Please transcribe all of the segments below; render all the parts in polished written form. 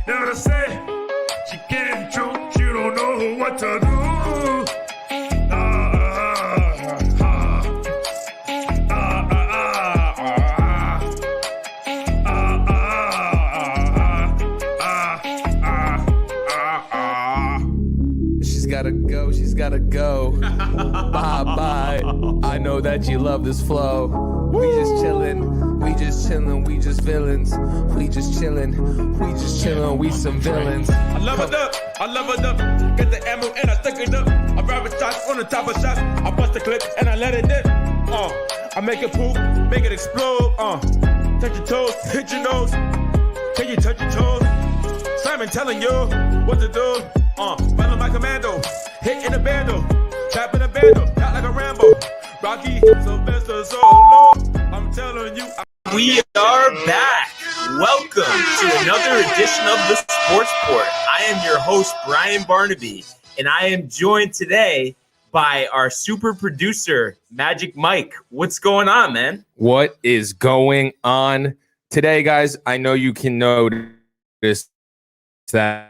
Never say she can't choke, she don't know what to do. She's gotta go. Bye. I know that you love this flow. We just chillin', we just villains. We just chillin', we some villains. I leveled up, get the ammo and I stick it up. I grab a shot on the top of shots. I bust the clip and I let it dip. I make it poop, make it explode. Touch your toes, hit your nose. Can you touch your toes? Simon telling you what to do. Follow my commando, hit in the bando, trap in the bando, not like a Rambo. Rocky, Sylvester, Solo. I'm telling you. We are back. Welcome to another edition of the Sports Port. I am your host, Brian Barnaby, and I am joined today by our super producer, Magic Mike. What's going on, man? What is going on today, guys? I know you can notice that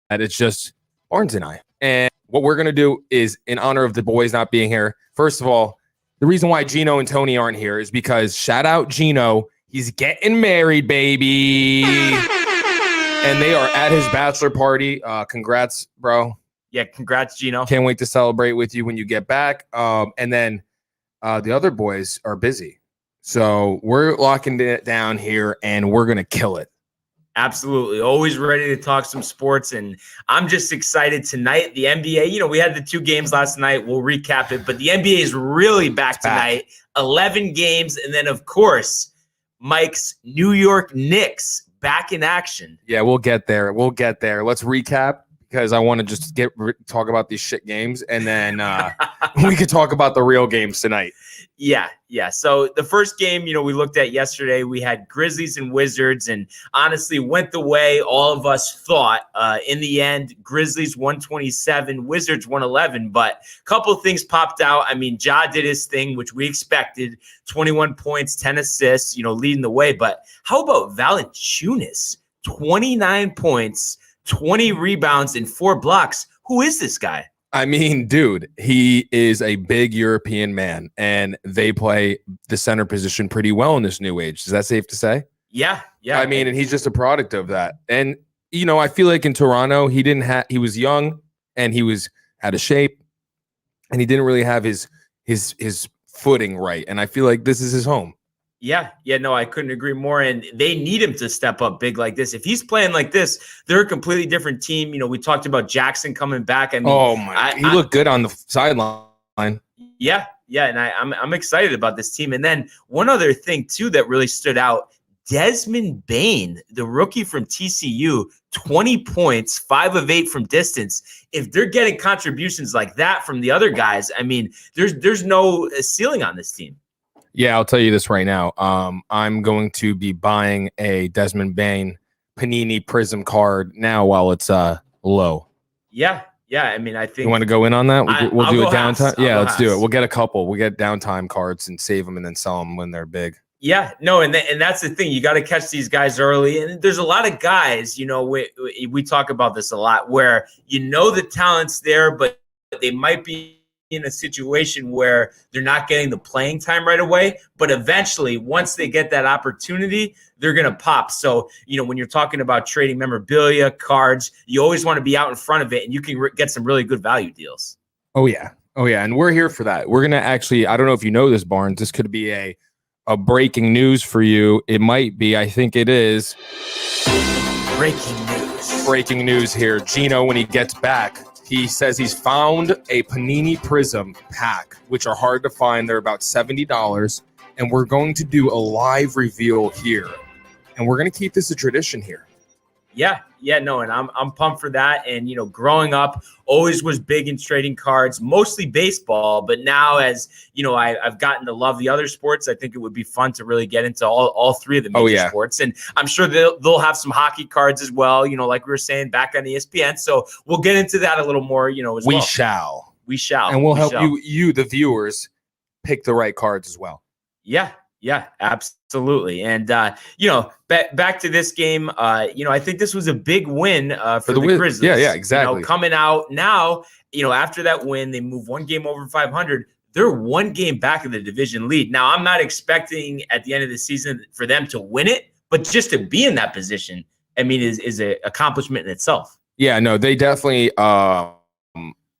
it's just Barnes and I. And what we're going to do is, in honor of the boys not being here, first of all, the reason why Gino and Tony aren't here is because, shout out Gino, he's getting married, baby. And they are at his bachelor party. Congrats, bro. Yeah, congrats, Gino. Can't wait to celebrate with you when you get back. And then the other boys are busy. So we're locking it down here, and we're going to kill it. Absolutely. Always ready to talk some sports. And I'm just excited tonight. The NBA, we had the 2 games last night. We'll recap it. But the NBA is really back tonight. 11 games. And then, of course, Mike's New York Knicks back in action. Yeah, we'll get there. Let's recap, because I want to just talk about these shit games. And then we could talk about the real games tonight. Yeah. So the first game, we looked at yesterday, we had Grizzlies and Wizards, and honestly went the way all of us thought. In the end, Grizzlies 127, Wizards 111, but a couple of things popped out. I mean, Ja did his thing, which we expected, 21 points, 10 assists, leading the way. But how about Valanciunas? 29 points, 20 rebounds, and 4 blocks. Who is this guy? I mean, dude, he is a big European man, and they play the center position pretty well in this new age. Is that safe to say? Yeah. I mean, and he's just a product of that. And, I feel like in Toronto, he was young, and he was out of shape, and he didn't really have his footing right. And I feel like this is his home. Yeah, no, I couldn't agree more. And they need him to step up big like this. If he's playing like this, they're a completely different team. We talked about Jackson coming back. I mean, he looked good on the sideline. Yeah, and I'm excited about this team. And then one other thing too that really stood out: Desmond Bane, the rookie from TCU, 20 points, 5 of 8 from distance. If they're getting contributions like that from the other guys, I mean, there's no ceiling on this team. Yeah, I'll tell you this right now. I'm going to be buying a Desmond Bane Panini Prism card now while it's low. Yeah. I mean, I think you want to go in on that. We'll do a downtime. Yeah, let's do it. We'll get a couple. We'll get downtime cards and save them and then sell them when they're big. Yeah, no, and that's the thing. You got to catch these guys early. And there's a lot of guys, we talk about this a lot, where the talent's there, but they might be in a situation where they're not getting the playing time right away, but eventually once they get that opportunity, they're going to pop. So, when you're talking about trading memorabilia, cards, you always want to be out in front of it, and you can get some really good value deals. Oh yeah. And we're here for that. We're going to actually, I don't know if you know this, Barnes, this could be a breaking news for you. It might be, I think it is. Breaking news here. Gino, when he gets back, he says he's found a Panini Prism pack, which are hard to find. They're about $70, and we're going to do a live reveal here, and we're going to keep this a tradition here. Yeah, no, and I'm pumped for that. And, growing up, always was big in trading cards, mostly baseball. But now as, I've gotten to love the other sports, I think it would be fun to really get into all 3 of the major sports. And I'm sure they'll have some hockey cards as well, like we were saying back on ESPN. So we'll get into that a little more, as well. We shall. We shall. And we'll help you, the viewers, pick the right cards as well. Yeah, Yeah, absolutely. And, back to this game, I think this was a big win for the Grizzlies. Yeah, exactly. Coming out now, after that win, they move one game over 500. They're one game back of the division lead. Now, I'm not expecting at the end of the season for them to win it, but just to be in that position, I mean, is an accomplishment in itself. Yeah, no, they definitely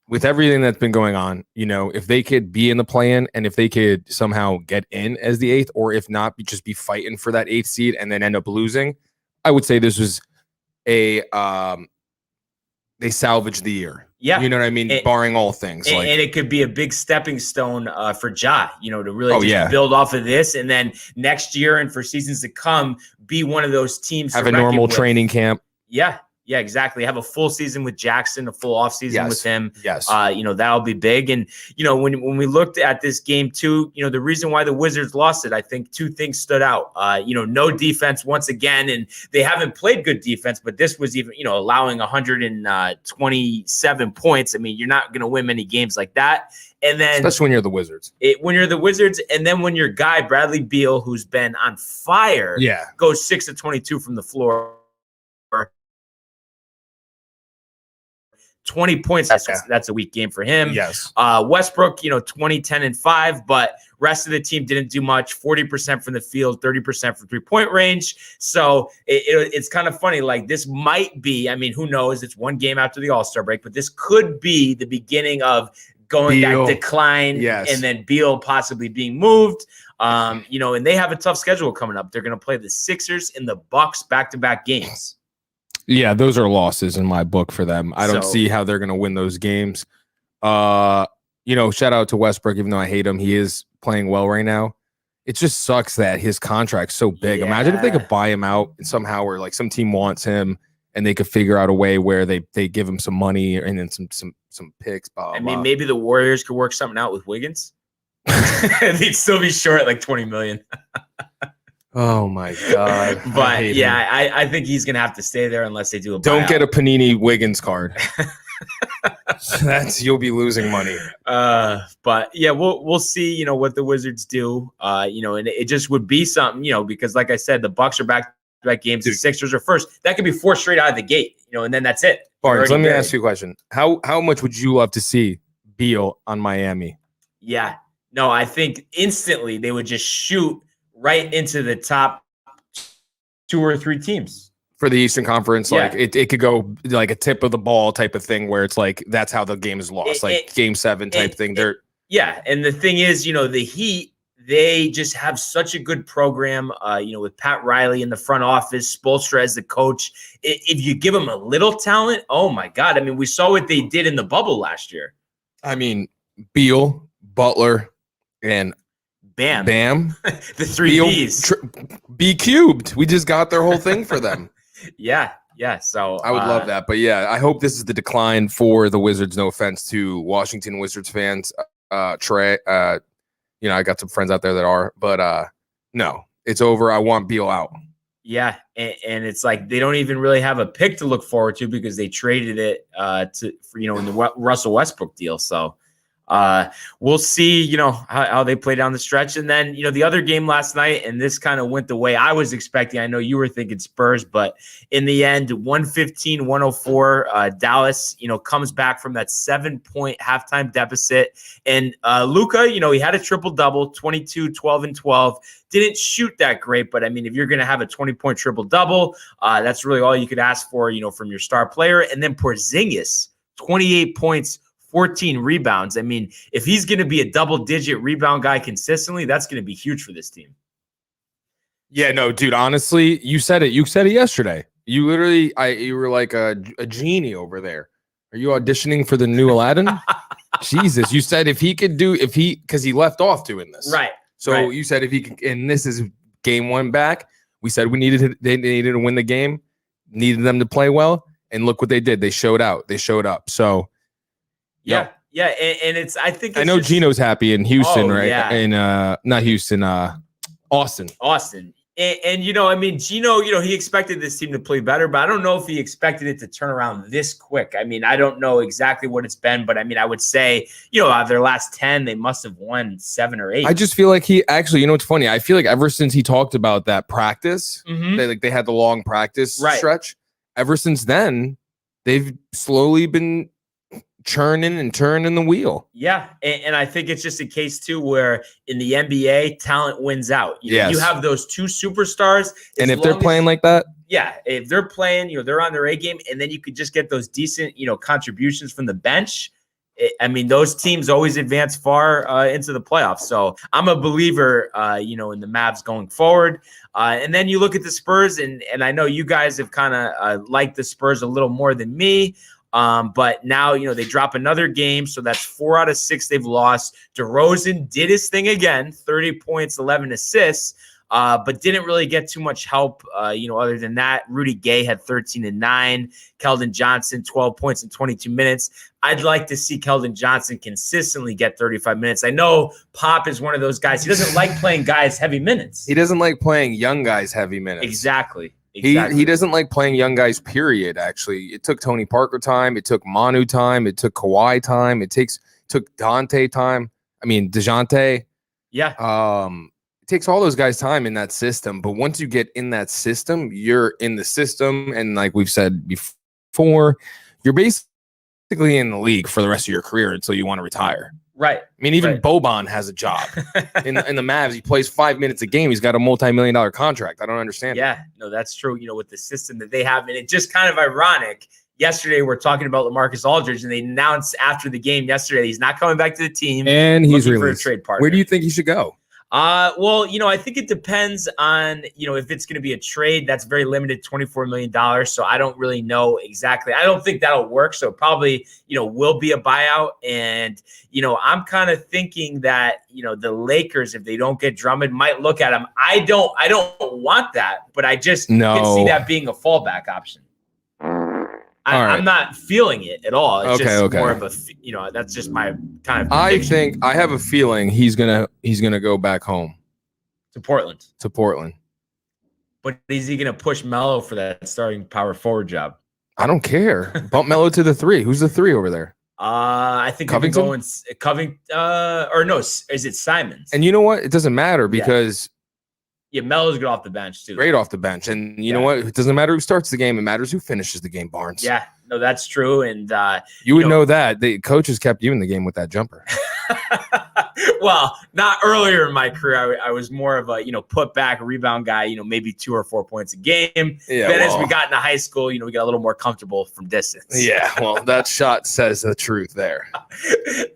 with everything that's been going on, if they could be in the play-in and if they could somehow get in as the 8th, or if not, just be fighting for that 8th seed and then end up losing, I would say this was they salvaged the year. Yeah. You know what I mean? Barring all things. And it could be a big stepping stone for Ja, to really build off of this. And then next year and for seasons to come, be one of those teams. Have a normal training camp. Yeah. Yeah, exactly. Have a full season with Jackson, a full off season with him. Yes. That'll be big. And, when we looked at this game too, the reason why the Wizards lost it, I think two things stood out. No defense once again, and they haven't played good defense, but this was even, allowing 127 points. I mean, you're not going to win many games like that. And then, especially when you're the Wizards. And then when your guy, Bradley Beal, who's been on fire, goes 6 of 22 from the floor. 20 points. That's a weak game for him. Yes. Westbrook, 20, 10, and 5, but rest of the team didn't do much. 40% from the field, 30% from 3-point range. So it's kind of funny. Like, this might be, I mean, who knows? It's one game after the All-Star break, but this could be the beginning of going that decline, and then Beal possibly being moved. And they have a tough schedule coming up. They're going to play the Sixers and the Bucks back-to-back games. Yeah, those are losses in my book for them. I don't see how they're going to win those games. Shout out to Westbrook, even though I hate him. He is playing well right now. It just sucks that his contract's so big. Yeah. Imagine if they could buy him out somehow, or like some team wants him and they could figure out a way where they give him some money and then some picks. Blah, blah. Maybe the Warriors could work something out with Wiggins. They'd still be short like $20 million. Oh my God. But I think he's gonna have to stay there unless they do a buyout. Don't get a Panini Wiggins card. You'll be losing money. But yeah, we'll see, what the Wizards do. And it just would be something, because like I said, the Bucks are back games, the Sixers are first. That could be 4 straight out of the gate, and then that's it. Barnes, let me ask you a question. How much would you love to see Beal on Miami? Yeah. No, I think instantly they would just shoot right into the top 2 or 3 teams for the Eastern Conference. Like it could go like a tip of the ball type of thing where it's like that's how the game is lost, game 7 type thing. And the thing is, the Heat, they just have such a good program, with Pat Riley in the front office, Spoelstra as the coach. If you give them a little talent, oh my God. I mean, we saw what they did in the bubble last year. I mean, Beal, Butler, and Bam. The 3 Bs. B cubed. We just got their whole thing for them. Yeah. So I would love that. But yeah, I hope this is the decline for the Wizards. No offense to Washington Wizards fans. Trey, I got some friends out there that are, but no, it's over. I want Beal out. Yeah. And it's like they don't even really have a pick to look forward to because they traded it in the Russell Westbrook deal. So we'll see, how they play down the stretch. And then, the other game last night, and this kind of went the way I was expecting. I know you were thinking Spurs, but in the end, 115-104, Dallas, comes back from that 7-point halftime deficit. And Luka, he had a triple-double, 22, 12, and 12. Didn't shoot that great, but I mean, if you're going to have a 20-point triple-double, that's really all you could ask for, from your star player. And then Porzingis, 28 points, 14 rebounds. I mean, if he's going to be a double-digit rebound guy consistently, that's going to be huge for this team. Yeah, no, dude, honestly, you said it. You said it yesterday. You literally, you were like a genie over there. Are you auditioning for the new Aladdin? Jesus, you said because he left off doing this. Right. So you said if he could, and this is game 1 back. We said they needed to win the game, needed them to play well, and look what they did. They showed out. They showed up. So, yeah, and I know Gino's happy in Houston, right? Yeah. And not Houston, Austin. And I mean, Gino, he expected this team to play better, but I don't know if he expected it to turn around this quick. I mean, I don't know exactly what it's been, but I mean, I would say, out of their last 10, they must have won 7 or 8. I just feel like he actually, what's funny? I feel like ever since he talked about that practice, they had the long practice stretch. Ever since then, they've slowly been churning and turning the wheel. Yeah, and I think it's just a case too where in the NBA, talent wins out. You have those 2 superstars, and if they're playing like that, if they're playing, they're on their A game, and then you could just get those decent, contributions from the bench. I mean, those teams always advance far into the playoffs. So I'm a believer, in the Mavs going forward. And then you look at the Spurs, and I know you guys have kind of liked the Spurs a little more than me. But now, they drop another game. So that's 4 out of 6 they've lost. DeRozan did his thing again, 30 points, 11 assists, but didn't really get too much help, other than that. Rudy Gay had 13 and 9. Keldon Johnson, 12 points in 22 minutes. I'd like to see Keldon Johnson consistently get 35 minutes. I know Pop is one of those guys. He doesn't like playing guys heavy minutes. He doesn't like playing young guys heavy minutes. Exactly. He doesn't like playing young guys, period, actually. It took Tony Parker time. It took Manu time. It took Kawhi time. It took Dante time. I mean, DeJounte. Yeah. It takes all those guys time in that system. But once you get in that system, you're in the system. And like we've said before, you're basically in the league for the rest of your career until you want to retire. Right. I mean, even Boban has a job in the Mavs. He plays 5 minutes a game. He's got a multi-million-dollar contract. I don't understand. Yeah, no, that's true. With the system that they have, and it's just kind of ironic. Yesterday, we're talking about LaMarcus Aldridge, and they announced after the game yesterday he's not coming back to the team, and he's looking for a trade partner. Where do you think he should go? Well, I think it depends on, if it's going to be a trade that's very limited, $24 million. So I don't really know exactly. I don't think that'll work. So probably, will be a buyout. And, I'm kind of thinking that, the Lakers, if they don't get Drummond, might look at him. I don't want that, but I just can see that being a fallback option. I'm not feeling it at all. It's just more of a, that's just my kind of prediction. I have a feeling he's gonna go back home to Portland. But is he gonna push Melo for that starting power forward job? I don't care. Bump Melo to the 3. Who's the 3 over there? I think Covington. Or no? Is it Simons? And you know what? It doesn't matter because. Yeah, Melo's good off the bench, too. Great off the bench. And you know what? It doesn't matter who starts the game. It matters who finishes the game, Barnes. Yeah, no, that's true. And you would know that. The coaches kept you in the game with that jumper. Well, not earlier in my career. I was more of a, put back rebound guy, maybe 2 or 4 points a game. Yeah, then as we got into high school, we got a little more comfortable from distance. Yeah, well, that shot says the truth there.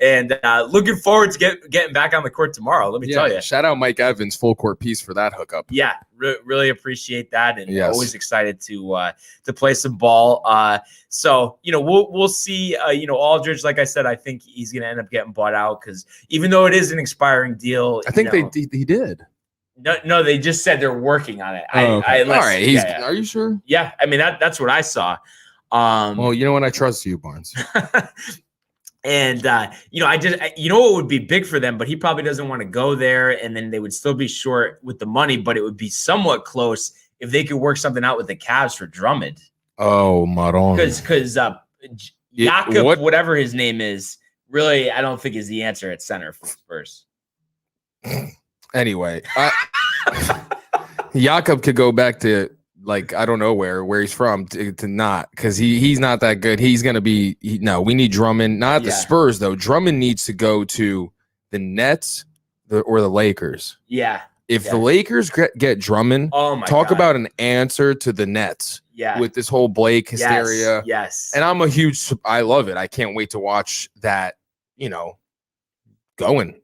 And looking forward to getting back on the court tomorrow. Let me tell you. Shout out Mike Evans, full court piece for that hookup. Yeah, really appreciate that. And always excited to play some ball. So, we'll see, Aldridge, like I said, I think he's going to end up getting bought out because even though it is an expiring deal. I think he did. No, they just said they're working on it. All right. Are you sure? Yeah. I mean, that's what I saw. Well, you know what? I trust you, Barnes. And, what would be big for them, but he probably doesn't want to go there. And then they would still be short with the money, but it would be somewhat close if they could work something out with the Cavs for Drummond. Oh, Maron. Because Jakob, whatever his name is, really, I don't think is the answer at center for Spurs. Anyway, Jakob could go back to, I don't know where he's from to not, because he's not that good. He's going to be we need Drummond, not the Spurs, though. Drummond needs to go to the Nets or the Lakers. Yeah. If the Lakers get Drummond, talk about an answer to the Nets. Yeah. With this whole Blake hysteria. Yes. And I love it. I can't wait to watch that, going.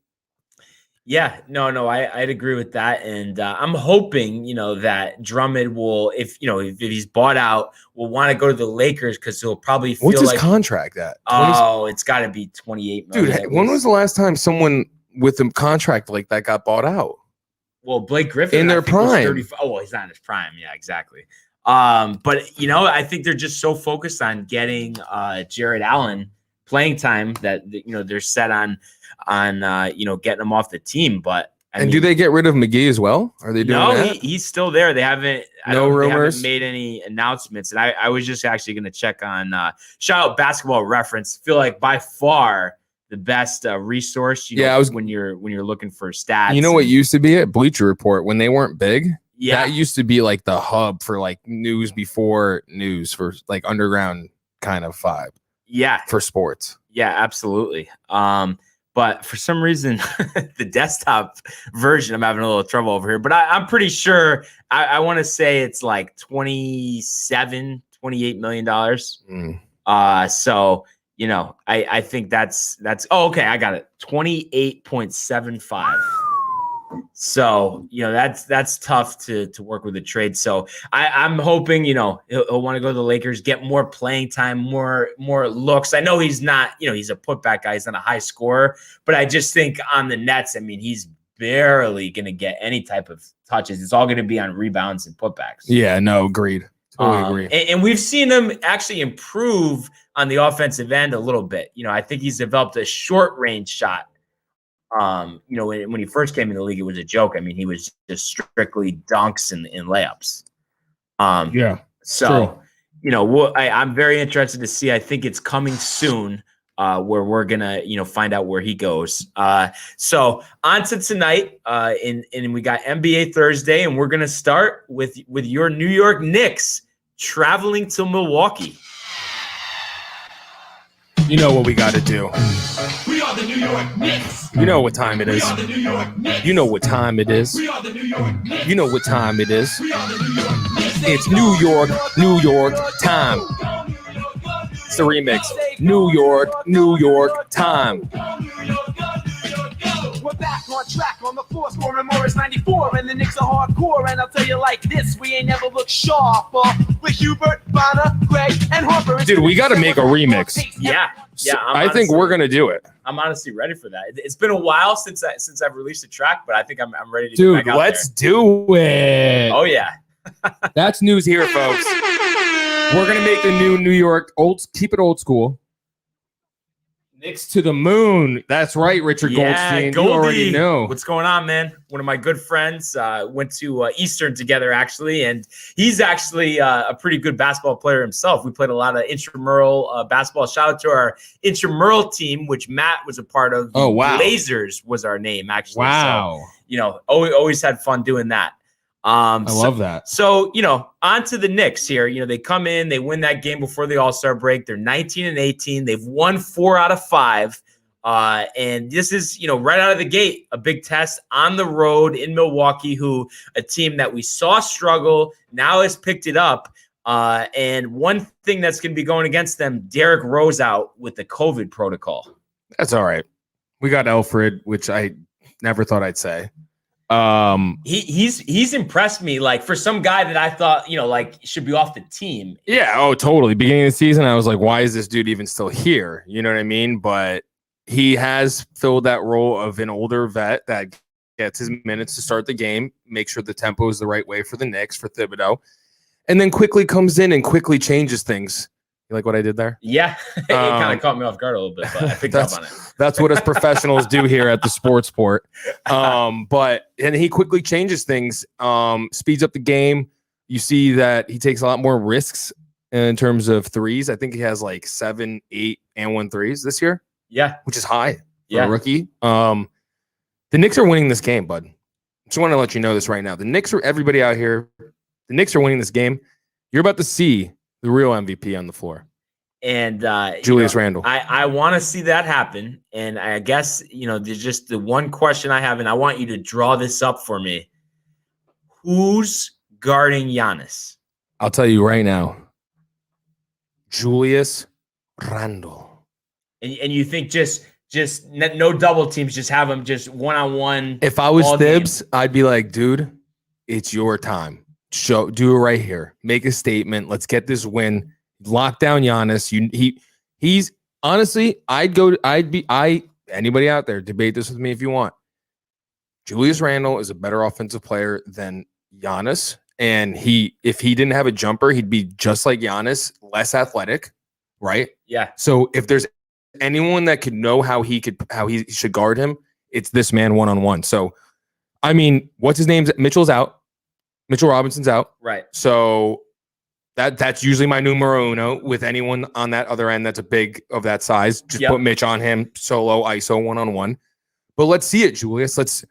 Yeah, no, I'd agree with that. And I'm hoping, that Drummond will, if he's bought out, will want to go to the Lakers because he'll probably feel What's his contract at? It's got to be $28 million. Dude, when was the last time someone with a contract like that got bought out? Well, Blake Griffin. In their prime. He's not in his prime. Yeah, exactly. But, I think they're just so focused on getting Jared Allen playing time that, they're set on getting him off the team. But And do they get rid of McGee as well? Are they doing that? He's still there. They haven't. No rumors. They haven't made any announcements. And I was just actually going to check on shout out Basketball Reference. Feel like by far the best resource. When you're looking for stats. You know what used to be it? Bleacher Report when they weren't big. Yeah, that used to be like the hub for like news before news for like underground kind of vibe. Yeah, for sports. Yeah, absolutely. But for some reason, the desktop version, I'm having a little trouble over here. But I'm pretty sure I want to say it's like $28 million. So, I think that's oh, okay. I got it. 28.75. So, that's tough to work with a trade. So I'm hoping, he'll want to go to the Lakers, get more playing time, more looks. I know he's not, he's a putback guy. He's not a high scorer, but I just think on the Nets, I mean, he's barely going to get any type of touches. It's all going to be on rebounds and putbacks. Yeah, no, agreed. Totally agree. And we've seen him actually improve on the offensive end a little bit. I think he's developed a short range shot. When he first came in the league, it was a joke. I mean, he was just strictly dunks and layups. So, I'm very interested to see. I think it's coming soon where we're going to, find out where he goes. So on to tonight and we got NBA Thursday, and we're going to start with your New York Knicks traveling to Milwaukee. You know what we got to do. We are the New York Knicks. You know what time it is. We are the New York Knicks. You know what time it is. We are the New York Knicks. You know what time it is. We are the New York Knicks. It's New York time. It's the remix. New York time. We're back on track on the floor, scoring more as 94, and the Knicks are hardcore, and I'll tell you like this, we ain't never looked sharper. With Hubert, Bonner, Gray, and Harper. Dude, we got to make a remix. Yeah. I think we're going to do it. I'm honestly ready for that. It's been a while since I've released a track, but I think I'm ready to Dude, get back out let's do it. Oh, yeah. That's news here, folks. We're going to make the new New York keep it old school. Knicks to the moon. That's right, Richard Goldstein. Goldie. You already know. What's going on, man? One of my good friends went to Eastern together, actually, and he's actually a pretty good basketball player himself. We played a lot of intramural basketball. Shout out to our intramural team, which Matt was a part of. Oh, wow. Blazers was our name, actually. Wow. So, always had fun doing that. I love that. So, on to the Knicks here. They come in, they win that game before the All-Star break. They're 19-18. They've won 4 out of 5. And this is, right out of the gate, a big test on the road in Milwaukee, a team that we saw struggle now has picked it up. And one thing that's going to be going against them, Derrick Rose out with the COVID protocol. That's all right. We got Alfred, which I never thought I'd say. He's impressed me, like, for some guy that I thought, should be off the team. Yeah, oh, totally. Beginning of the season, I was like, why is this dude even still here? You know what I mean? But he has filled that role of an older vet that gets his minutes to start the game, make sure the tempo is the right way for the Knicks, for Thibodeau, and then quickly comes in and quickly changes things. You like what I did there? Yeah, it kind of caught me off guard a little bit, but I picked up on it. That's what us professionals do here at the Sports Port. And he quickly changes things, speeds up the game. You see that he takes a lot more risks in terms of threes. I think he has like 7, 8, and 1 threes this year. Yeah, which is high for a rookie. The Knicks are winning this game, bud. Just want to let you know this right now. The Knicks are everybody out here. The Knicks are winning this game. You're about to see the real MVP on the floor. And Julius Randle. I want to see that happen. And I guess, there's just the one question I have, and I want you to draw this up for me. Who's guarding Giannis? I'll tell you right now. Julius Randle. And you think just no double teams, just have them just one-on-one. If I was Thibs, I'd be like, dude, it's your time. Do it right here. Make a statement. Let's get this win. Lock down Giannis. He's honestly, anybody out there, debate this with me if you want. Julius Randle is a better offensive player than Giannis. And if he didn't have a jumper, he'd be just like Giannis, less athletic, right? Yeah. So if there's anyone that could know how he should guard him, it's this man one-on-one. So I mean, what's his name? Mitchell's out. Mitchell Robinson's out. Right. So that's usually my numero uno with anyone on that other end that's a big of that size. Just put Mitch on him, solo, ISO, one-on-one. But let's see it, Julius. Let's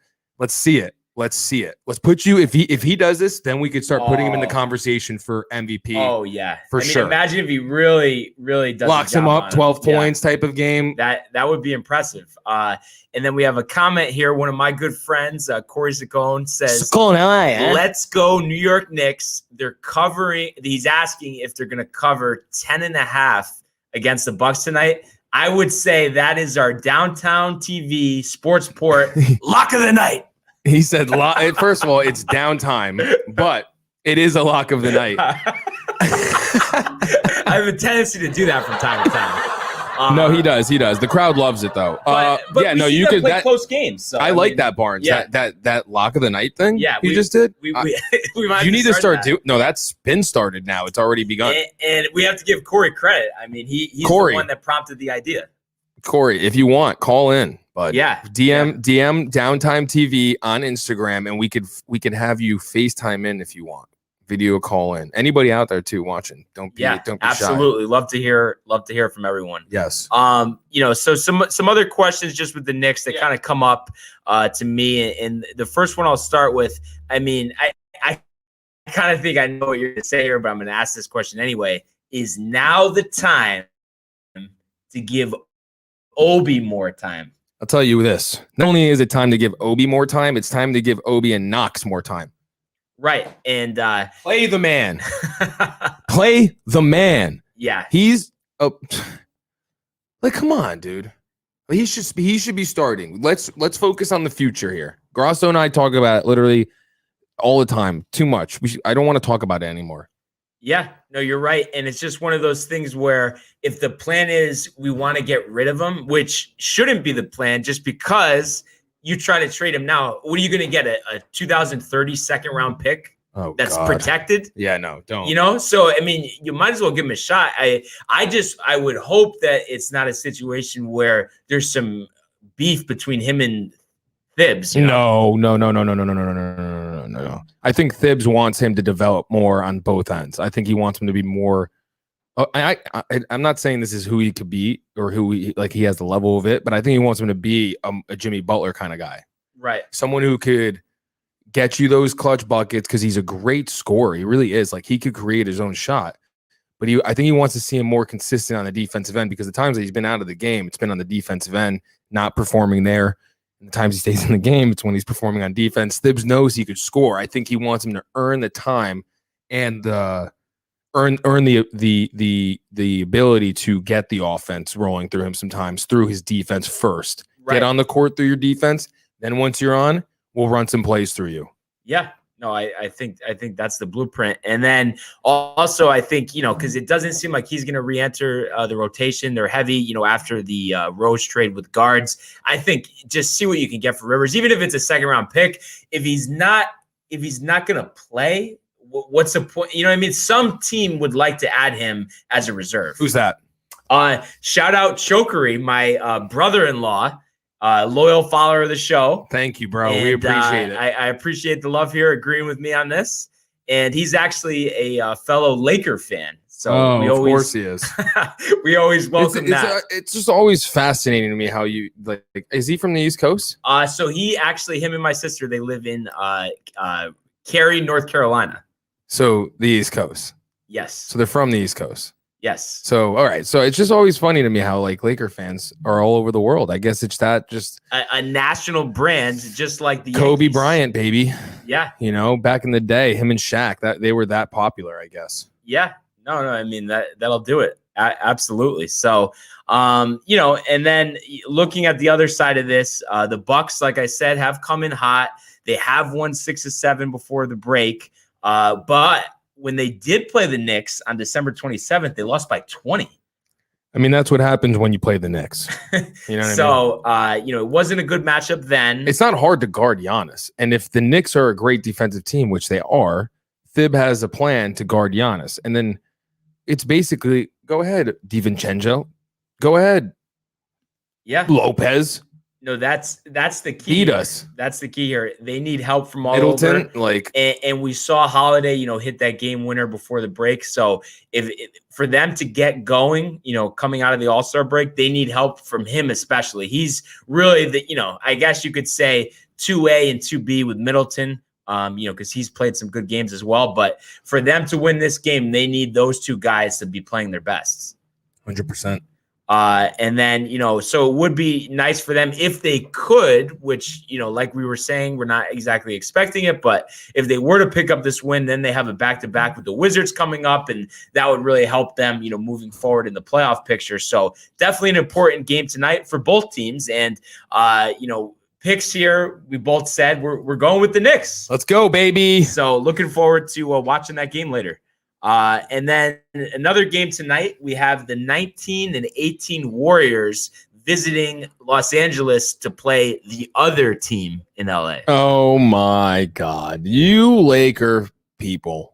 see it. Let's see it. Let's put you, if he does this, then we could start putting him in the conversation for MVP. Oh, yeah. For sure. Imagine if he really, really does locks him up, 12 points type of game. That would be impressive. And then we have a comment here. One of my good friends, Corey Saccone, says, let's go New York Knicks. They're covering. He's asking if they're going to cover 10.5 against the Bucks tonight. I would say that is our downtown TV Sports Port lock of the night. He said, first of all, it's downtime, but it is a lock of the night. I have a tendency to do that from time to time. No, he does. He does. The crowd loves it, though. But yeah, no, you could play close games. So, I like that, Barnes. Yeah. That lock of the night thing. Yeah, you just did. We might you need to start that. doing. No, that's been started now. It's already begun. And we have to give Corey credit. I mean, he's the one that prompted the idea. Corey, if you want, call in. But DM Downtime TV on Instagram, and we could have you FaceTime in if you want. Video call in. Anybody out there too watching? Don't be absolutely shy. Love to hear from everyone. Yes. So some other questions just with the Knicks that kind of come up to me, and the first one I'll start with. I mean, I kind of think I know what you're going to say here, but I'm going to ask this question anyway. Is now the time to give Obi more time? I'll tell you this. Not only is it time to give Obi more time, it's time to give Obi and Knox more time. Right. And play the man. Play the man. Yeah. He's like, come on, dude. He should be starting. Let's focus on the future here. Grasso and I talk about it literally all the time. Too much. I don't want to talk about it anymore. Yeah, no, you're right. And it's just one of those things where if the plan is we want to get rid of him, which shouldn't be the plan, just because you try to trade him now, what are you going to get? A 2030 second round pick that's protected? Yeah, no, don't. You know, so I mean, you might as well give him a shot. I would hope that it's not a situation where there's some beef between him and Thibs. No. I think Thibs wants him to develop more on both ends. I think he wants him to be more. I'm not saying this is who he could be or who he has the level of it, but I think he wants him to be a Jimmy Butler kind of guy. Right. Someone who could get you those clutch buckets because he's a great scorer. He really is. Like, he could create his own shot. But I think he wants to see him more consistent on the defensive end, because the times that he's been out of the game, it's been on the defensive end, not performing there. And the times he stays in the game, it's when he's performing on defense. Thibs knows he could score. I think he wants him to earn the time and earn the ability to get the offense rolling through him sometimes through his defense first. Right. Get on the court through your defense. Then once you're on, we'll run some plays through you. Yeah. No, I think that's the blueprint. And then also I think, because it doesn't seem like he's going to re-enter the rotation. They're heavy, after the Rose trade with guards. I think just see what you can get for Rivers, even if it's a second round pick. If he's not going to play, what's the point? You know what I mean? Some team would like to add him as a reserve. Who's that? Shout out Chokery, my brother-in-law. Loyal follower of the show. Thank you, bro. We appreciate it. I appreciate the love here, agreeing with me on this. And he's actually a fellow Laker fan. So of course he is. We always welcome that. It's just always fascinating to me how you like. Is he from the East Coast? So him and my sister, they live in Cary, North Carolina. So the East Coast. Yes. So they're from the East Coast. Yes. So, all right. So it's just always funny to me how Laker fans are all over the world. I guess it's just a national brand, just like the Kobe Yankees. Bryant, baby. Yeah. Back in the day, him and Shaq, that they were that popular, I guess. Yeah. No. I mean, that'll do it. Absolutely. So, and then looking at the other side of this, the Bucks, like I said, have come in hot. They have won 6 of 7 before the break. But when they did play the Knicks on December 27th, they lost by 20. I mean, that's what happens when you play the Knicks. You know what I mean? It wasn't a good matchup then. It's not hard to guard Giannis. And if the Knicks are a great defensive team, which they are, Thib has a plan to guard Giannis. And then it's basically, go ahead, DiVincenzo. Go ahead. Yeah. Lopez. No, that's the key. Feed here. us. That's the key here. They need help from all Middleton, over. like, And we saw Holiday, hit that game winner before the break. So if for them to get going, coming out of the All-Star break, they need help from him especially. He's really the, I guess you could say 2A and 2B with Middleton. Because he's played some good games as well. But for them to win this game, they need those two guys to be playing their best. 100%. And then, so it would be nice for them if they could, which, like we were saying, we're not exactly expecting it, but if they were to pick up this win, then they have a back-to-back with the Wizards coming up, and that would really help them, moving forward in the playoff picture. So definitely an important game tonight for both teams. And, picks here, we both said we're going with the Knicks. Let's go, baby. So looking forward to watching that game later. And then another game tonight, we have the 19 and 18 Warriors visiting Los Angeles to play the other team in LA. Oh my God. You Laker people.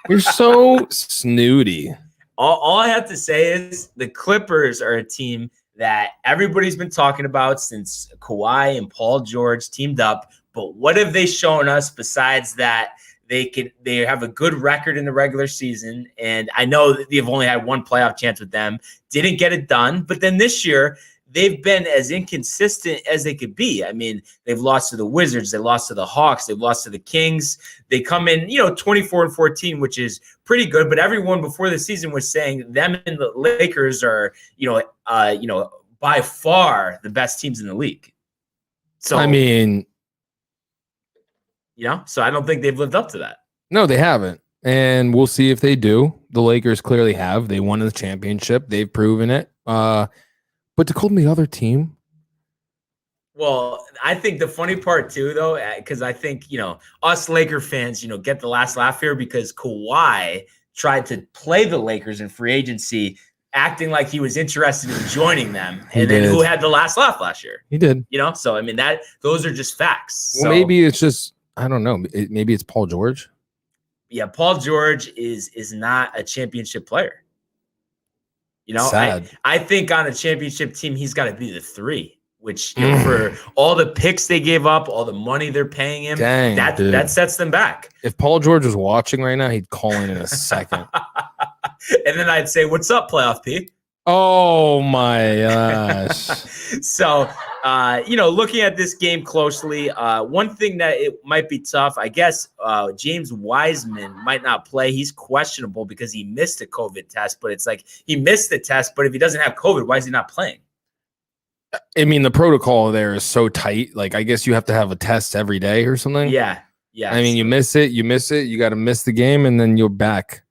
You're so snooty. All I have to say is the Clippers are a team that everybody's been talking about since Kawhi and Paul George teamed up. But what have they shown us besides that? They have a good record in the regular season, and I know that they've only had one playoff chance with them. Didn't get it done, but then this year they've been as inconsistent as they could be. I mean, they've lost to the Wizards, they lost to the Hawks, they've lost to the Kings. They come in, 24-14, which is pretty good. But everyone before the season was saying them and the Lakers are, by far the best teams in the league. So I mean. So I don't think they've lived up to that. No, they haven't. And we'll see if they do. The Lakers clearly have. They won the championship. They've proven it. But to call them the other team. Well, I think the funny part too, though, because I think, us Laker fans, get the last laugh here because Kawhi tried to play the Lakers in free agency, acting like he was interested in joining them. And then who had the last laugh last year? He did. So, I mean, those are just facts. Well, maybe it's just, I don't know. Maybe it's Paul George. Yeah, Paul George is not a championship player. Sad. I think on a championship team, he's got to be the 3, which for all the picks they gave up, all the money they're paying him, that sets them back. If Paul George was watching right now, he'd call in a second. And then I'd say, "What's up, Playoff P?" Oh my gosh. So, looking at this game closely, one thing that it might be tough, I guess, James Wiseman might not play. He's questionable because he missed a COVID test, but it's like he missed the test, but if he doesn't have COVID, why is he not playing? I mean, the protocol there is so tight. Like, I guess you have to have a test every day or something. Yeah. I mean, you miss it. You got to miss the game, and then you're back.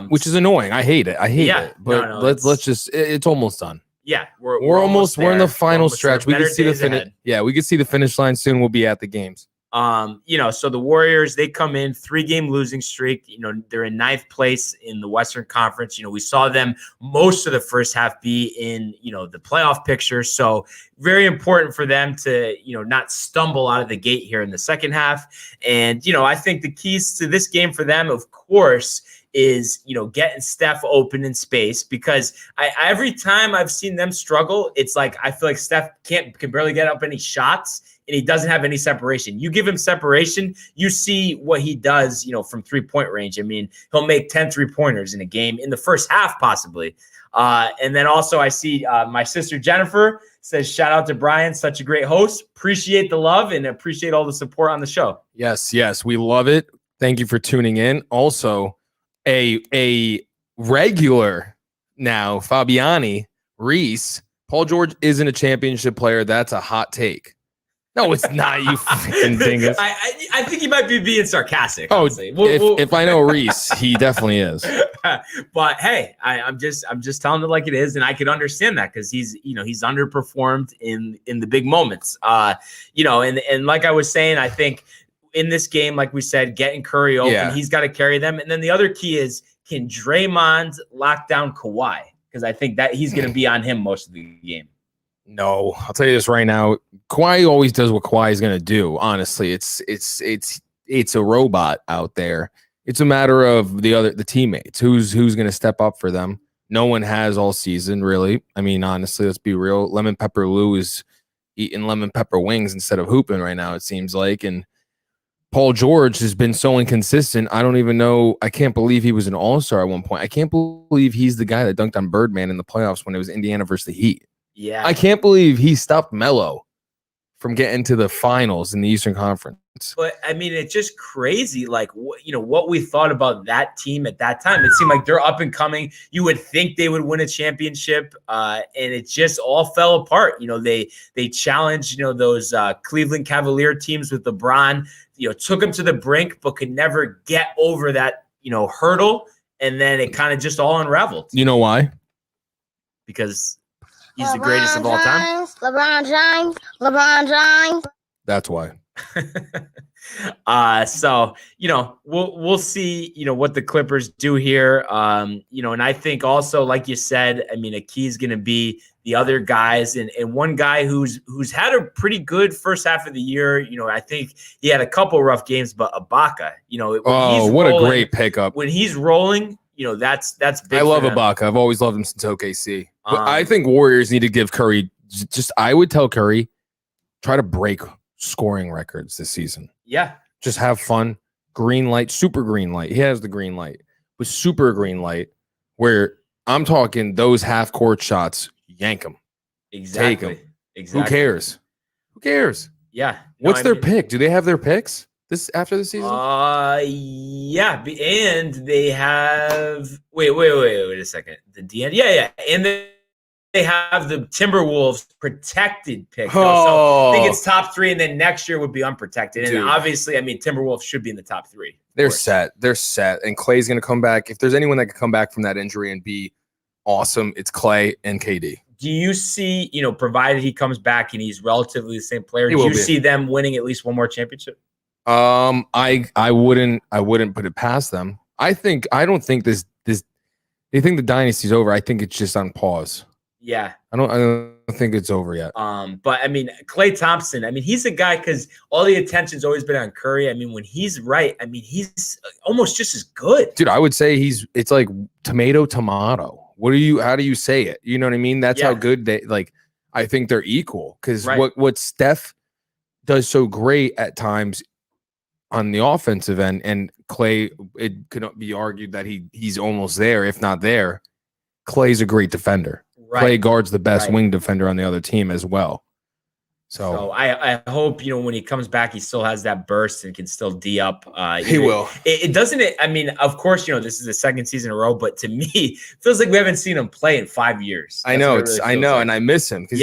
Which is annoying. I hate it. it. But let's just. It's almost done. Yeah, we're almost. We're in the final stretch. We can see the finish. Yeah, we can see the finish line soon. We'll be at the games. So the Warriors, they come in 3-game losing streak. They're in 9th place in the Western Conference. We saw them most of the first half be in, the playoff picture. So very important for them to, not stumble out of the gate here in the second half. And, I think the keys to this game for them, of course, is, getting Steph open in space, because every time I've seen them struggle, it's like, I feel like Steph can barely get up any shots, and he doesn't have any separation. You give him separation, you see what he does, from 3-point range. I mean, he'll make 10 3-pointers in a game in the first half, possibly. And then also I see my sister Jennifer says, shout out to Brian, such a great host. Appreciate the love and appreciate all the support on the show. Yes, we love it. Thank you for tuning in. Also, a regular now, Fabiani Reese. Paul George isn't a championship player. That's a hot take. No, it's not. You freaking dingus. I think he might be being sarcastic. Oh, if I know Reese, he definitely is. But hey, I'm just telling it like it is, and I can understand that because he's underperformed in the big moments. And like I was saying, I think in this game, like we said, getting Curry open, he's got to carry them. And then the other key is, can Draymond lock down Kawhi? Because I think that he's going to be on him most of the game. No, I'll tell you this right now. Kawhi always does what Kawhi is going to do. Honestly, it's a robot out there. It's a matter of the teammates. Who's going to step up for them? No one has all season, really. I mean, honestly, let's be real. Lemon Pepper Lou is eating lemon pepper wings instead of hooping right now, it seems like. And Paul George has been so inconsistent. I don't even know. I can't believe he was an all-star at one point. I can't believe he's the guy that dunked on Birdman in the playoffs when it was Indiana versus the Heat. Yeah. I can't believe he stopped Melo from getting to the finals in the Eastern Conference. But I mean, it's just crazy. Like, what we thought about that team at that time. It seemed like they're up and coming. You would think they would win a championship, and it just all fell apart. They challenged, those Cleveland Cavalier teams with LeBron. Took them to the brink, but could never get over that, hurdle. And then it kind of just all unraveled. You know why? Because he's the greatest of all time. LeBron James. That's why. So we'll see what the Clippers do here. And I think also, like you said, I mean, a key is going to be the other guys, and one guy who's had a pretty good first half of the year. I think he had a couple rough games, but Ibaka, what a great pickup when he's rolling. That's big. I love Ibaka. I've always loved him since OKC. But I think Warriors need to give Curry. I would tell Curry, try to break scoring records this season. Yeah. Just have fun. Green light, super green light. He has the green light, but super green light where I'm talking those half court shots, yank them. Exactly. Take them. Exactly. Who cares? Who cares? Yeah. What's their pick? Do they have their picks after the season? Yeah. And they have wait a second. The DN. Yeah. And they have the Timberwolves protected pick. So I think it's top 3, and then next year would be unprotected. And obviously, I mean, Timberwolves should be in the top 3. They're set. They're set. And Clay's going to come back. If there's anyone that could come back from that injury and be awesome, it's Clay and KD. Do you see, provided he comes back and he's relatively the same player, do you see them winning at least one more championship? I wouldn't put it past them. I don't think this they think the dynasty's over. I think it's just on pause. Yeah. I don't think it's over yet. But I mean, Klay Thompson, I mean, he's a guy because all the attention's always been on Curry. I mean, when he's right, I mean, he's almost just as good. Dude, I would say it's like tomato. How do you say it? You know what I mean? That's how good they I think they're equal because what Steph does so great at times on the offensive end, and Klay, it could be argued that he's almost there, if not there. Klay's a great defender. Right. Klay guards the best wing defender on the other team as well. So I hope, when he comes back, he still has that burst and can still D up. He will. It doesn't. I mean, of course, this is the second season in a row, but to me, it feels like we haven't seen him play in 5 years. I know. And I miss him because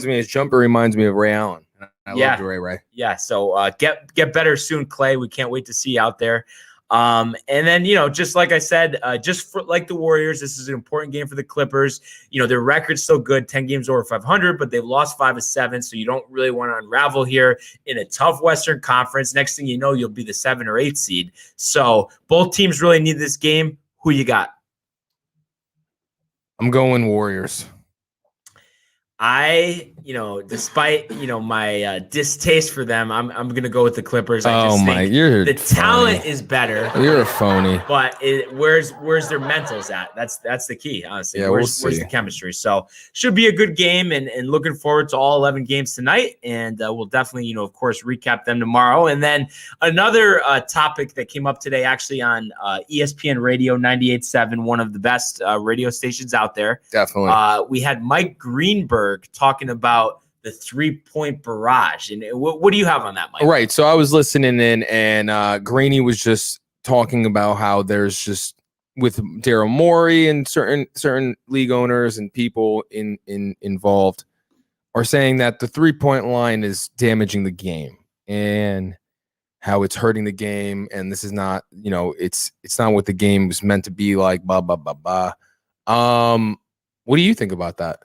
his jumper reminds me of Ray Allen. I love Ray. Yeah. So get better soon, Klay. We can't wait to see you out there. And then, just like I said, just for like the Warriors, this is an important game for the Clippers. Their record's still good, 10 games over 500, but they've lost 5 of 7. So you don't really want to unravel here in a tough Western Conference. Next thing you know, you'll be the 7 or 8 seed. So both teams really need this game. Who you got? I'm going Warriors. Despite my distaste for them, I'm gonna go with the Clippers. The talent is better. You're a phony. But where's their mentals at? That's the key, honestly. Yeah, where's the chemistry? So should be a good game, and looking forward to all 11 games tonight. And we'll definitely, of course, recap them tomorrow. And then another topic that came up today, actually on ESPN Radio 98.7, one of the best radio stations out there. Definitely. We had Mike Greenberg talking about the 3-point barrage. And what do you have on that, Mike? Right. So I was listening in, and Greeny was just talking about how there's just with Daryl Morey and certain league owners and people involved are saying that the 3-point line is damaging the game and how it's hurting the game. And this is not, it's not what the game was meant to be like, blah, blah, blah, blah. What do you think about that?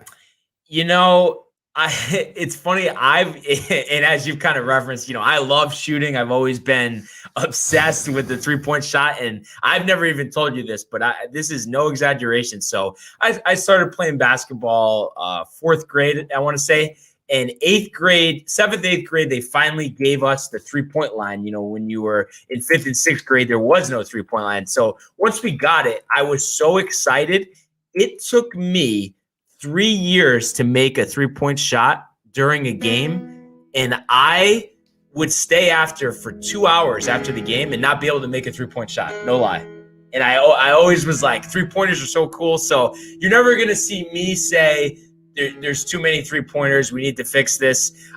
It's funny. And as you've kind of referenced, I love shooting. I've always been obsessed with the 3-point shot. And I've never even told you this, but this is no exaggeration. So I started playing basketball, 4th grade, I want to say. In 8th grade, 7th, 8th grade, they finally gave us the 3-point line. When you were in 5th and 6th grade, there was no 3-point line. So once we got it, I was so excited. It took me 3 years to make a 3-point shot during a game, and I would stay after for 2 hours after the game and not be able to make a 3-point shot. No lie. And I always was like, 3-pointers are so cool. So you're never going to see me say there's too many 3-pointers. We need to fix this.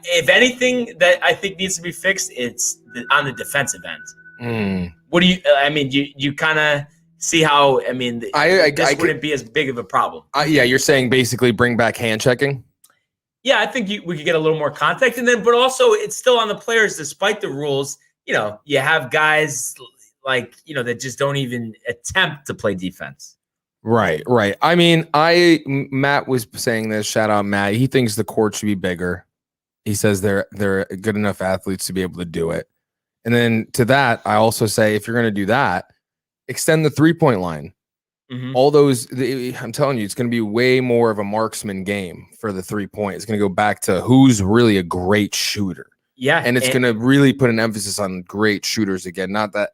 If anything that I think needs to be fixed, it's on the defensive end. What do you kind of see how, this wouldn't be as big of a problem. You're saying basically bring back hand checking? Yeah, I think we could get a little more contact. But also it's still on the players, despite the rules. You have guys that just don't even attempt to play defense. Right. Matt was saying this, shout out Matt. He thinks the court should be bigger. He says they're good enough athletes to be able to do it. And then to that, I also say, if you're going to do that, extend the 3-point line. All those, I'm telling you, it's going to be way more of a marksman game for the 3-point. It's going to go back to who's really a great shooter. Yeah. And it's going to really put an emphasis on great shooters again. Not that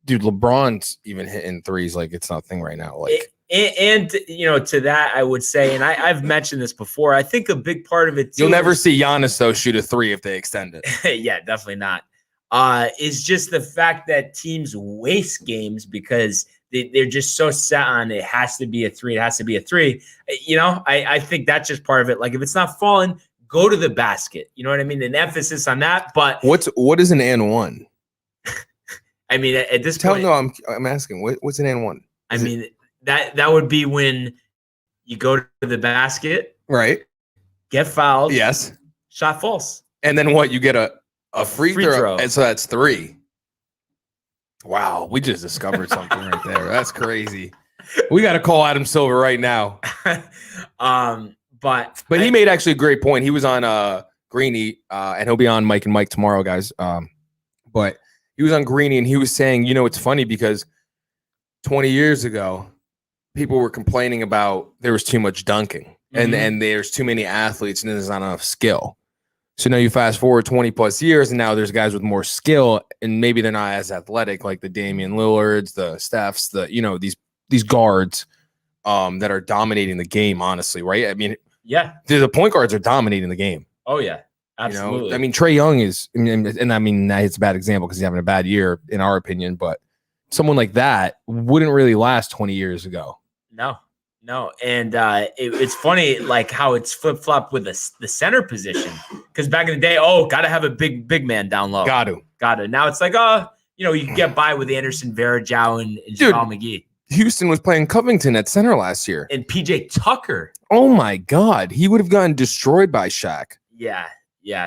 LeBron's even hitting threes like it's nothing right now. To that, I would say, and I've mentioned this before, I think a big part of it too, you'll never see Giannis, though, shoot a 3 if they extend it. Yeah, definitely not. Is just the fact that teams waste games because they're just so set on it has to be a 3. It has to be a 3. I think that's just part of it. Like, if it's not falling, go to the basket. You know what I mean? An emphasis on that. But what is an and one? At this point, no, I'm asking what's an and one? That would be when you go to the basket, right? Get fouled, yes, shot falls, and then what? You get a free throw, and so that's 3. Wow, we just discovered something right there. That's crazy. We got to call Adam Silver right now. But he made actually a great point. He was on Greeny, and he'll be on Mike and Mike tomorrow, guys. But he was on Greeny, and he was saying, it's funny because 20 years ago, people were complaining about there was too much dunking, and there's too many athletes, and there's not enough skill. So now you fast forward 20 plus years, and now there's guys with more skill, and maybe they're not as athletic, like the Damian Lillards, the Stephs, these guards that are dominating the game, honestly, right? Yeah, the point guards are dominating the game. Oh yeah, absolutely. Trae Young is, and it's a bad example because he's having a bad year in our opinion, but someone like that wouldn't really last 20 years ago. No. And it's funny, like how it's flip-flopped with the center position. Because back in the day, got to have a big man down low. Got to. Now it's like, you can get by with Anderson, Varejao, and Jamal McGee. Houston was playing Covington at center last year. And PJ Tucker. Oh, my God. He would have gotten destroyed by Shaq. Yeah.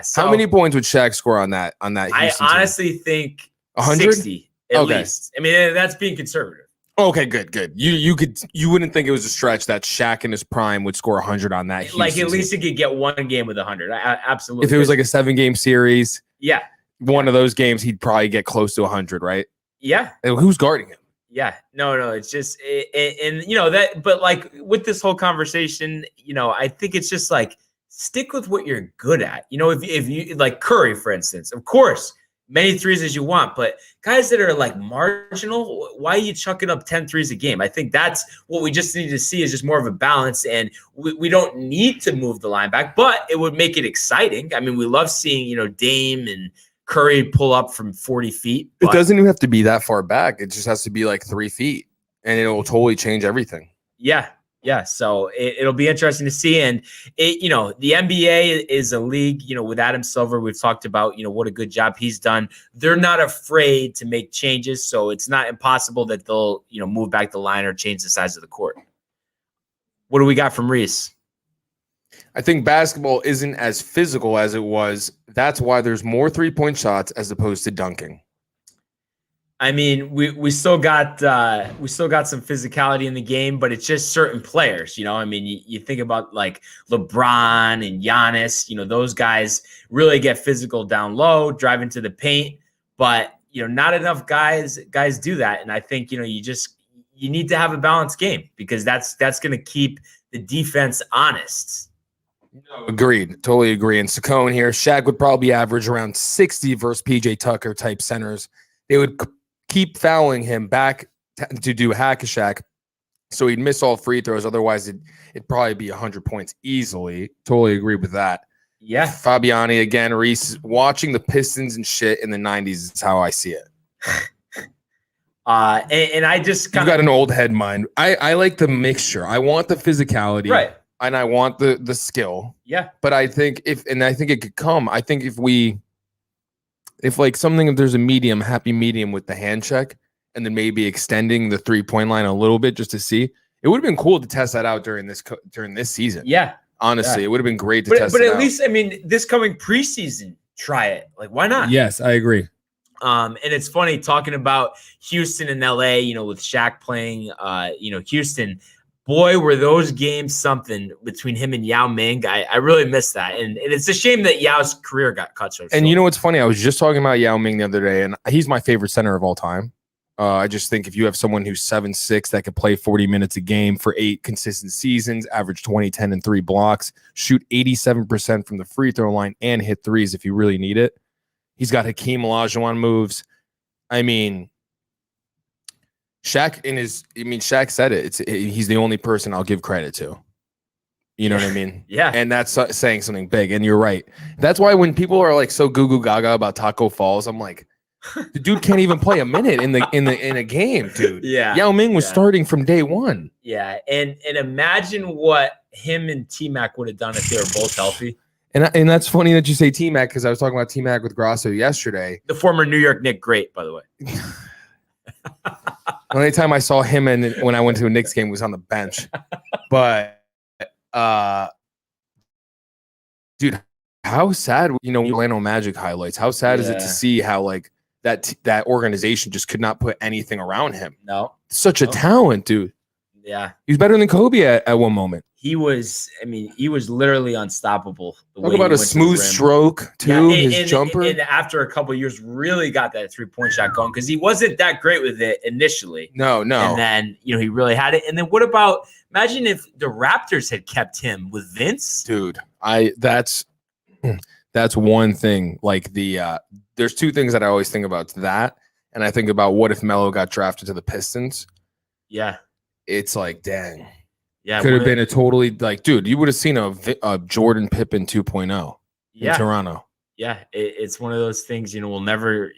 So, how many points would Shaq score on that Houston I honestly think 100? 60 at least. That's being conservative. Okay, good. You wouldn't think it was a stretch that Shaq in his prime would score 100 on that. Like at least he could get one game with 100. Absolutely. If it was like a 7-game series, yeah, one of those games he'd probably get close to 100, right? Yeah. And who's guarding him? Yeah. No. It's just that. But like with this whole conversation, I think it's just like stick with what you're good at. If you like Curry, for instance, of course. Many threes as you want, but guys that are like marginal, why are you chucking up 10 threes a game? I think that's what we just need to see is just more of a balance, and we don't need to move the line back, but it would make it exciting. We love seeing, Dame and Curry pull up from 40 feet. It doesn't even have to be that far back. It just has to be like 3 feet, and it will totally change everything. Yeah. So it'll be interesting to see. And the NBA is a league, with Adam Silver, we've talked about, what a good job he's done. They're not afraid to make changes. So it's not impossible that they'll, move back the line or change the size of the court. What do we got from Reese? I think basketball isn't as physical as it was. That's why there's more 3-point shots as opposed to dunking. We still got some physicality in the game, but it's just certain players, you think about like LeBron and Giannis, those guys really get physical down low, drive into the paint, but not enough guys do that. And I think, you need to have a balanced game because that's going to keep the defense honest. Agreed. Totally agree. And Saccone here, Shaq would probably average around 60 versus PJ Tucker type centers. They would keep fouling him back to do hack a Shaq So he'd miss all free throws. Otherwise, it'd probably be 100 points easily. Totally agree with that. Yeah. Fabiani again, Reese, watching the Pistons and shit in the 90s is how I see it. And I just kind of got an old head mind. I like the mixture. I want the physicality. Right. And I want the skill. Yeah. But I think I think it could come. I think if there's a happy medium with the hand check and then maybe extending the 3-point line a little bit just to see, it would have been cool to test that out during this season. Yeah. Honestly, it would have been great to test it out. But at least, I mean, this coming preseason, try it. Like, why not? Yes, I agree. And it's funny talking about Houston and LA, with Shaq playing, Houston. Boy, were those games something between him and Yao Ming. I really miss that. And it's a shame that Yao's career got cut so short. And you know what's funny? I was just talking about Yao Ming the other day, and he's my favorite center of all time. I just think if you have someone who's 7'6" that could play 40 minutes a game for 8 consistent seasons, average 20, 10, and 3 blocks, shoot 87% from the free throw line, and hit threes if you really need it. He's got Hakeem Olajuwon moves. I mean, Shaq said it. He's the only person I'll give credit to. You know what I mean? Yeah. And that's saying something big. And you're right. That's why when people are like so goo goo gaga about Taco Falls, I'm like, the dude can't even play a minute in a game, dude. Yeah. Yao Ming was starting from day one. Yeah. And imagine what him and T-Mac would have done if they were both healthy. And that's funny that you say T-Mac because I was talking about T-Mac with Grasso yesterday. The former New York Knicks great, by the way. The only time I saw him when I went to a Knicks game was on the bench. But dude, how sad, Orlando Magic highlights. How sad is it to see how like that organization just could not put anything around him? No. Such a talent, dude. Yeah. He was better than Kobe at one moment. He was literally unstoppable. Talk about a smooth stroke, too, his jumper. And after a couple of years, really got that 3-point shot going because he wasn't that great with it initially. No. And then, he really had it. And then what about, imagine if the Raptors had kept him with Vince? Dude, that's one thing. Like there's two things that I always think about that. And I think about what if Melo got drafted to the Pistons? Yeah. It's like, dang. Yeah, could have been a totally like, dude, you would have seen a Jordan Pippen 2.0 in Toronto. Yeah, it's one of those things, we'll never,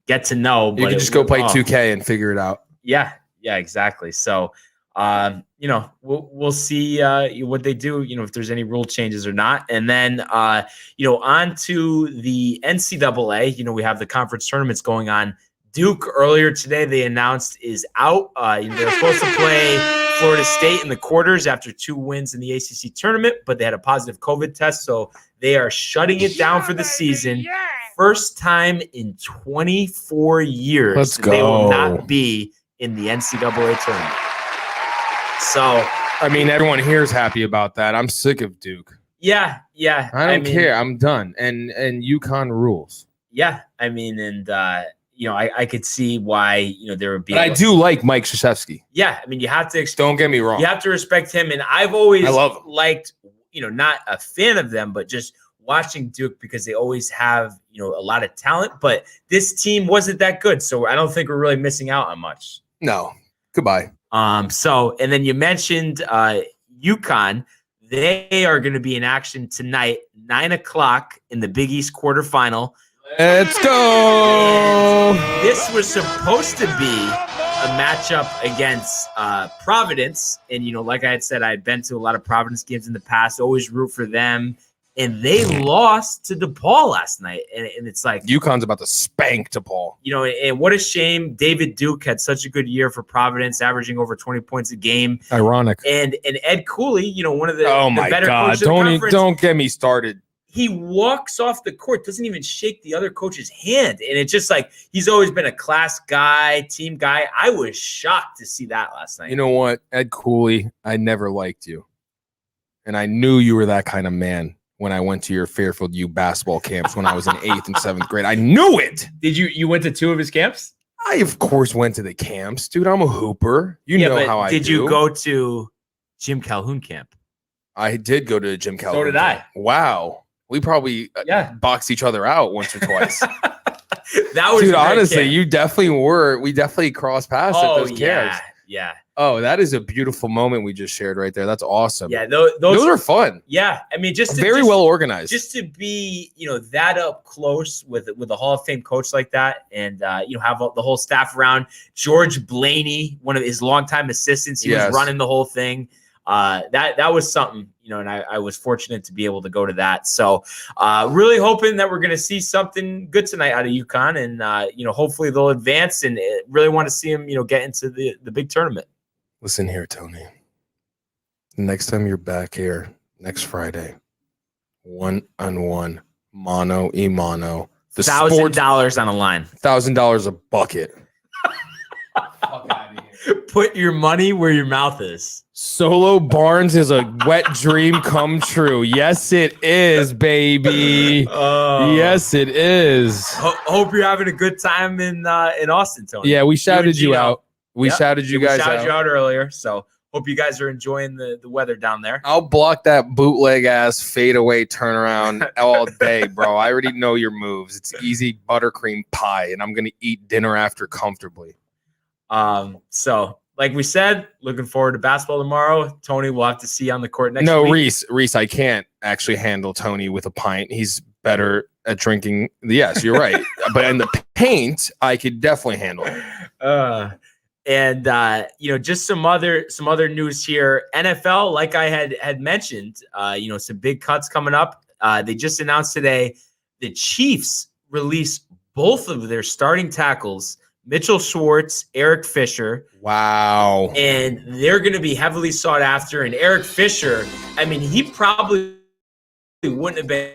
get to know. But you can just go play 2K and figure it out. Yeah, exactly. So, we'll see what they do, if there's any rule changes or not. And then, on to the NCAA, we have the conference tournaments going on. Duke earlier today, they announced is out. They're supposed to play Florida State in the quarters after 2 wins in the ACC tournament, but they had a positive COVID test, so they are shutting it down for the season. First time in 24 years. Let's go. They will not be in the NCAA tournament. So, everyone here is happy about that. I'm sick of Duke. Yeah. I don't care. I'm done. And UConn rules. Yeah, I could see why, there would be. But I do like Mike Krzyzewski. Yeah, you have to. Don't get me wrong. You have to respect him, and I've always love him. Liked, not a fan of them, but just watching Duke because they always have, a lot of talent. But this team wasn't that good, so I don't think we're really missing out on much. No. Goodbye. So, and then you mentioned UConn. They are going to be in action tonight, 9:00 in the Big East quarterfinal. Let's go. And this was supposed to be a matchup against Providence. And, like I had said, I had been to a lot of Providence games in the past, always root for them. And they lost to DePaul last night. And it's like UConn's about to spank DePaul. And what a shame. David Duke had such a good year for Providence, averaging over 20 points a game. Ironic. And Ed Cooley, one of the, my better God. coaches of the conference. Don't get me started. He walks off the court, doesn't even shake the other coach's hand. And it's just like he's always been a class guy, team guy. I was shocked to see that last night. You know what, Ed Cooley, I never liked you. And I knew you were that kind of man when I went to your Fairfield U basketball camps when I was in 8th and 7th grade. I knew it. Did you went to 2 of his camps? I, of course, went to the camps. Dude, I'm a hooper. You know how I do. Did you go to Jim Calhoun camp? I did go to Jim Calhoun. So did camp. I. Wow. We probably boxed each other out once or twice. That was dude. Honestly, you definitely were. We definitely crossed paths at those camps. Yeah. Oh, that is a beautiful moment we just shared right there. That's awesome. Yeah, those are fun. Yeah, I mean, Very well organized. Just to be, that up close with a Hall of Fame coach like that, and have the whole staff around. George Blaney, one of his longtime assistants, he was running the whole thing. That was something, and I was fortunate to be able to go to that. So really hoping that we're going to see something good tonight out of UConn, and hopefully they'll advance, and really want to see them, get into the big tournament. Listen here, Tony. Next time you're back here, next Friday, 1-on-1, mano y mano. $1,000 on a line. $1,000 a bucket. Put your money where your mouth is. Solo Barnes is a wet dream come true. Yes, it is, baby. Yes, it is. Hope you're having a good time in Austin, Tony. Yeah, we shouted you out. We shouted you guys out. We shouted you out earlier, so hope you guys are enjoying the weather down there. I'll block that bootleg ass fadeaway turnaround all day, bro. I already know your moves. It's easy buttercream pie, and I'm gonna eat dinner after comfortably. So like we said, looking forward to basketball tomorrow. Tony, we'll have to see you on the court next week. Reese, I can't actually handle Tony with a pint. He's better at drinking. Yes, you're right. But in the paint, I could definitely handle it. And just some other news here. NFL, like I had mentioned, some big cuts coming up. They just announced today the Chiefs release both of their starting tackles, Mitchell Schwartz, Eric Fisher. Wow. And they're going to be heavily sought after. And Eric Fisher, I mean, he probably wouldn't have been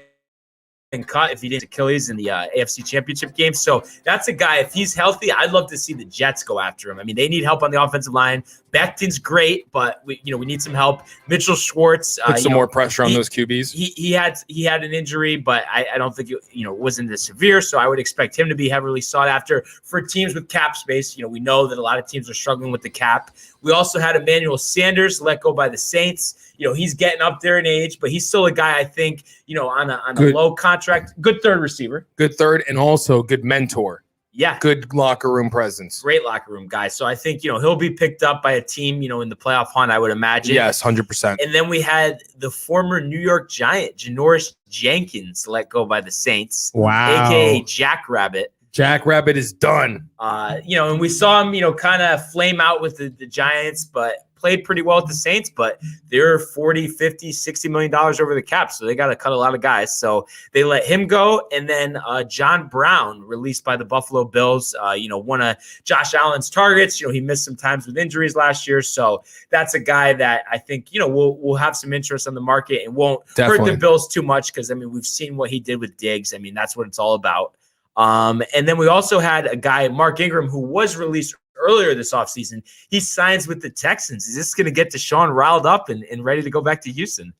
cut if he didn't Achilles in the AFC Championship game. So that's a guy, if he's healthy, I'd love to see the Jets go after him. I mean, they need help on the offensive line. Becton's great, but we need some help. Mitchell Schwartz, put some more pressure on those QBs. He had an injury, but I don't think it wasn't as severe. So I would expect him to be heavily sought after for teams with cap space. We know that a lot of teams are struggling with the cap. We also had Emmanuel Sanders let go by the Saints. He's getting up there in age, but he's still a guy I think, on a low contract, good third receiver. Good third, and also good mentor. Yeah. Good locker room presence. Great locker room guy. So I think, he'll be picked up by a team, in the playoff hunt, I would imagine. Yes, 100%. And then we had the former New York Giant, Janoris Jenkins, let go by the Saints. Wow. AKA Jackrabbit. Jackrabbit is done. And we saw him, kind of flame out with the Giants, but played pretty well with the Saints, but they're $40, $50, $60 million over the cap. So they got to cut a lot of guys. So they let him go. And then John Brown, released by the Buffalo Bills, one of Josh Allen's targets. He missed some times with injuries last year. So that's a guy that I think, we'll have some interest on the market and won't hurt the Bills too much. Cause we've seen what he did with Diggs. That's what it's all about. And then we also had a guy, Mark Ingram, who was released earlier this offseason. He signs with the Texans. Is this going to get Deshaun riled up and ready to go back to Houston?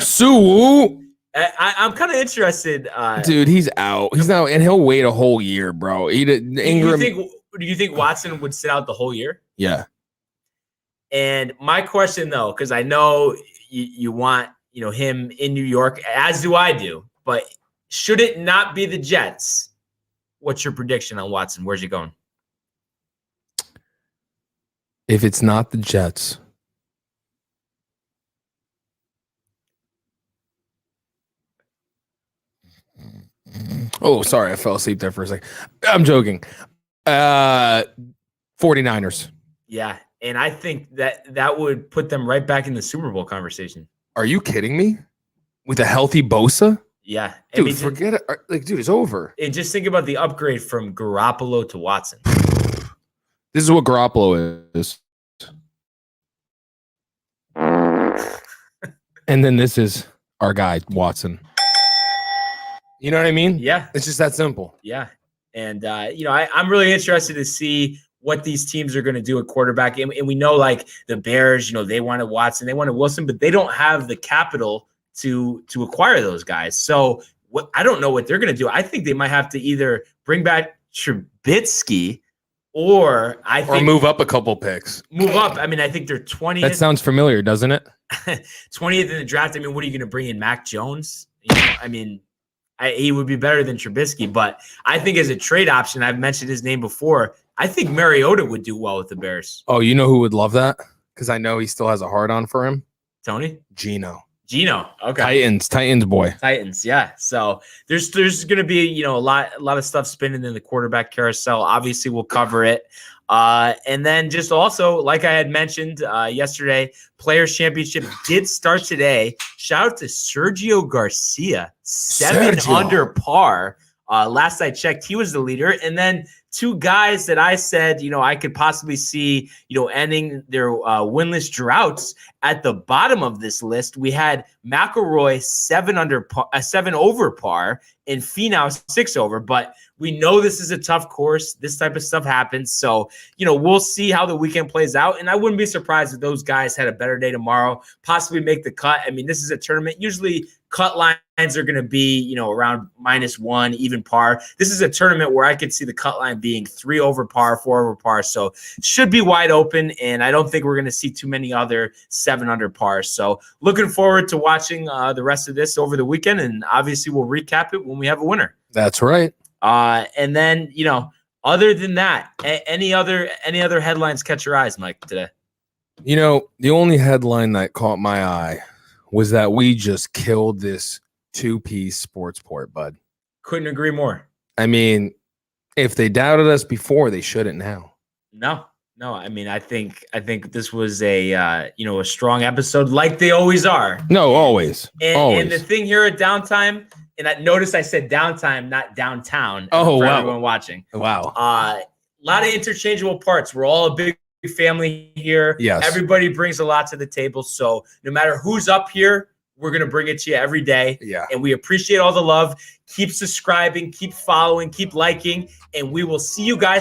Sue. I'm kind of interested. Dude, he's out. He's out, and he'll wait a whole year, bro. Ingram. Do you think Watson would sit out the whole year? Yeah. And my question, though, because I know you want him in New York, as do I do, but should it not be the Jets? What's your prediction on Watson? Where's he going? If it's not the Jets, oh, sorry, I fell asleep there for a second. I'm joking. 49ers. Yeah, and I think that would put them right back in the Super Bowl conversation. Are you kidding me? With a healthy Bosa? Yeah. Dude, forget it. Dude, it's over. And just think about the upgrade from Garoppolo to Watson. This is what Garoppolo is. And then this is our guy, Watson. You know what I mean? Yeah. It's just that simple. Yeah. And, I'm really interested to see what these teams are going to do at quarterback. And we know, like, the Bears, they wanted Watson, they wanted Wilson, but they don't have the capital to acquire those guys. So I don't know what they're going to do. I think they might have to either bring back Trubisky or move up a couple picks. Move up. I think they're 20th. That sounds familiar, doesn't it? 20th in the draft. What are you going to bring in, Mac Jones? He would be better than Trubisky, but I think as a trade option, I've mentioned his name before. I think Mariota would do well with the Bears. Oh, you know who would love that? Because I know he still has a hard on for him. Tony? Gino. Okay. Titans boy. Titans, yeah. So there's going to be, a lot of stuff spinning in the quarterback carousel. Obviously, we'll cover it. And then just also, like I had mentioned yesterday, Players Championship did start today. Shout out to Sergio Garcia, 7 under par. Last I checked, he was the leader. And then 2 guys that I said, I could possibly see, ending their winless droughts at the bottom of this list. We had McIlroy 7 over par, and Finau 6 over. But we know this is a tough course. This type of stuff happens. So, we'll see how the weekend plays out. And I wouldn't be surprised if those guys had a better day tomorrow, possibly make the cut. I mean, this is a tournament. Usually cut lines are going to be, around -1, even par. This is a tournament where I could see the cut line being 3 over par, 4 over par. So should be wide open. And I don't think we're going to see too many other 7 under par. So looking forward to watching the rest of this over the weekend. And obviously we'll recap it when we have a winner. That's right. And then, other than that, any other headlines catch your eyes, Mike, today? The only headline that caught my eye was that we just killed this 2-piece Sports Port, bud. Couldn't agree more. I mean, if they doubted us before, they shouldn't now. No. I mean, I think this was a a strong episode, like they always are. No, always. And the thing here at Downtime, and I noticed I said downtime, not downtown. Oh, for wow. everyone watching. Wow. A lot of interchangeable parts. We're all a big family here. Yes. Everybody brings a lot to the table. So no matter who's up here, we're going to bring it to you every day. Yeah. And we appreciate all the love. Keep subscribing, keep following, keep liking, and we will see you guys